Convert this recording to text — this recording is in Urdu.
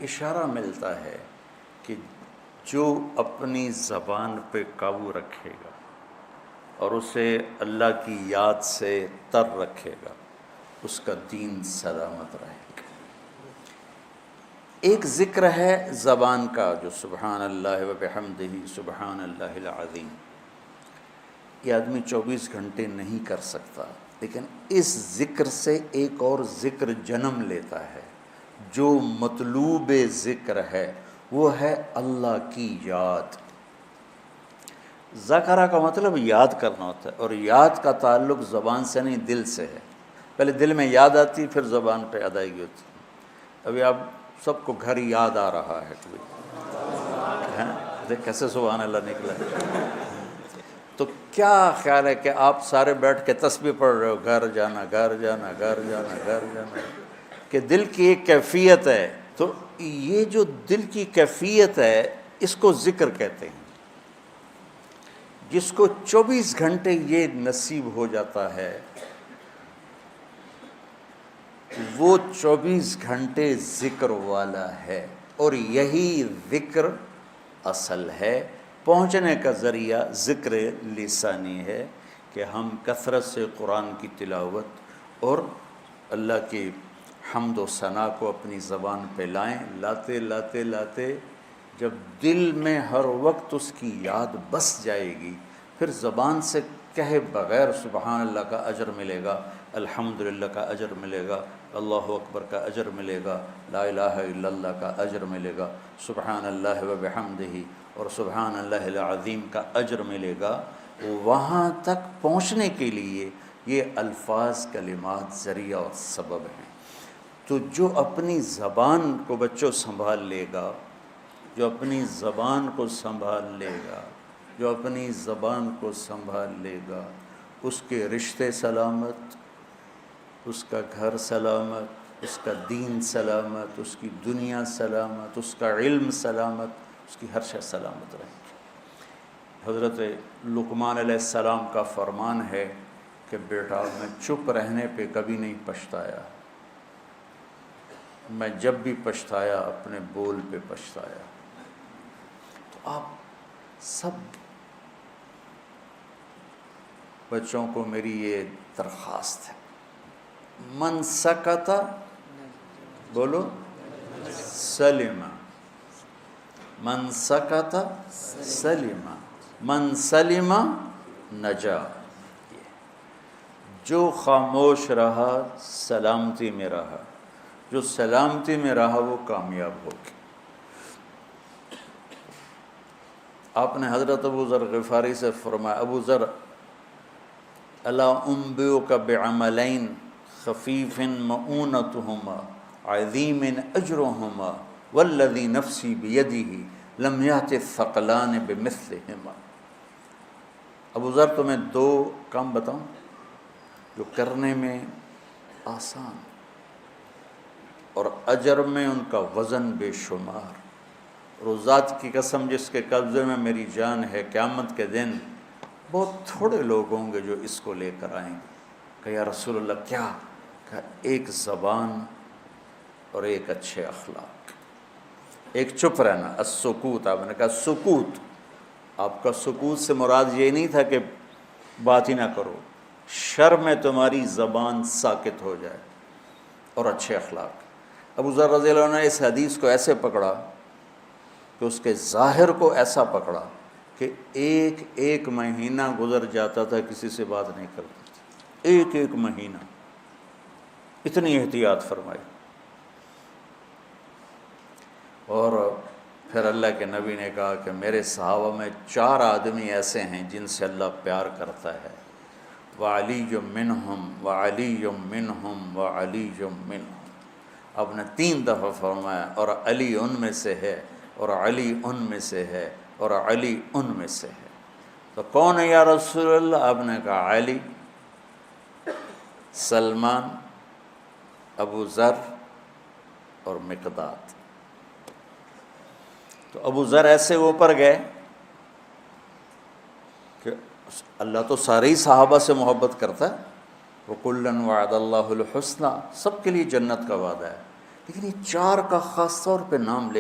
اشارہ ملتا ہے کہ جو اپنی زبان پہ قابو رکھے گا اور اسے اللہ کی یاد سے تر رکھے گا اس کا دین سلامت رہے گا۔ ایک ذکر ہے زبان کا جو سبحان اللہ و بحمدہ سبحان اللہ العظیم، یہ آدمی 24 گھنٹے نہیں کر سکتا، لیکن اس ذکر سے ایک اور ذکر جنم لیتا ہے جو مطلوب ذکر ہے، وہ ہے اللہ کی یاد۔ ذکرہ کا مطلب یاد کرنا ہوتا ہے، اور یاد کا تعلق زبان سے نہیں دل سے ہے۔ پہلے دل میں یاد آتی پھر زبان پہ ادائیگی ہوتی۔ ابھی آپ سب کو گھر یاد آ رہا ہے، دیکھ کیسے سبحان اللہ نکلا ہے۔ تو کیا خیال ہے کہ آپ سارے بیٹھ کے تسبیح پڑھ رہے ہو، گھر جانا گھر جانا گھر جانا گھر جانا، کہ دل کی ایک کیفیت ہے۔ تو یہ جو دل کی کیفیت ہے اس کو ذکر کہتے ہیں۔ جس کو 24 گھنٹے یہ نصیب ہو جاتا ہے وہ 24 گھنٹے ذکر والا ہے، اور یہی ذکر اصل ہے۔ پہنچنے کا ذریعہ ذکر لسانی ہے کہ ہم کثرت سے قرآن کی تلاوت اور اللہ کی حمد و ثنا کو اپنی زبان پہ لائیں، لاتے لاتے لاتے جب دل میں ہر وقت اس کی یاد بس جائے گی، پھر زبان سے کہے بغیر سبحان اللہ کا اجر ملے گا، الحمدللہ کا اجر ملے گا، اللہ اکبر کا اجر ملے گا، لا الہ الا اللہ کا اجر ملے گا، سبحان اللہ و بحمدہ اور سبحان اللہ العظیم کا اجر ملے گا۔ وہاں تک پہنچنے کے لیے یہ الفاظ کلمات ذریعہ اور سبب ہیں۔ تو جو اپنی زبان کو بچوں سنبھال لے گا، جو اپنی زبان کو سنبھال لے گا، جو اپنی زبان کو سنبھال لے گا، اس کے رشتے سلامت، اس کا گھر سلامت، اس کا دین سلامت، اس کی دنیا سلامت، اس کا علم سلامت، اس کی ہر شے سلامت رہے گی۔ حضرت لقمان علیہ السلام کا فرمان ہے کہ بیٹا میں چپ رہنے پہ کبھی نہیں پچھتایا، میں جب بھی پچھتایا اپنے بول پہ پچھتایا۔ تو آپ سب بچوں کو میری یہ درخواست ہے، من سکت بولو سلم، من سکت سلم، من سلم نجا۔ جو خاموش رہا سلامتی میں رہا، جو سلامتی میں رہا وہ کامیاب ہوگی۔ آپ نے حضرت ابو ذر غفاری سے فرمایا، ابو ذر الا انبئک بعملین خفیف مؤونتہما عظیم اجرہما والذی نفسی بیدہ لم یأت الثقلان بمثلہما۔ ابو ذر تمہیں 2 کام بتاؤں جو کرنے میں آسان اور اجر میں ان کا وزن بے شمار، اور ذات کی قسم جس کے قبضے میں میری جان ہے، قیامت کے دن بہت تھوڑے لوگ ہوں گے جو اس کو لے کر آئیں گے۔ کہ یا رسول اللہ کیا؟ کہ ایک زبان اور ایک اچھے اخلاق، ایک چپ رہنا، السکوت۔ آپ نے کہا سکوت، آپ کا سکوت سے مراد یہ نہیں تھا کہ بات ہی نہ کرو، شر میں تمہاری زبان ساکت ہو جائے، اور اچھے اخلاق۔ ابو ذر رضی اللہ عنہ نے اس حدیث کو ایسے پکڑا کہ اس کے ظاہر کو ایسا پکڑا کہ ایک مہینہ گزر جاتا تھا کسی سے بات نہیں کرتا تھا، ایک مہینہ، اتنی احتیاط فرمائی۔ اور پھر اللہ کے نبی نے کہا کہ میرے صحابہ میں 4 آدمی ایسے ہیں جن سے اللہ پیار کرتا ہے، وعلی منہم وعلی منہم وعلی منہم۔ آپ نے 3 دفعہ فرمایا، اور علی ان میں سے ہے، اور علی ان میں سے ہے، اور علی ان میں سے ہے۔ تو کون ہے یا رسول اللہ؟ آپ نے کہا علی، سلمان، ابو ذر اور مقداد۔ تو ابو ذر ایسے اوپر گئے کہ اللہ تو سارے ہی صحابہ سے محبت کرتا ہے، وَكُلًّا وَعَدَ اللَّهُ الْحُسْنَى، سب کے لیے جنت کا وعدہ ہے، لیکن یہ چار کا خاص طور پہ نام لے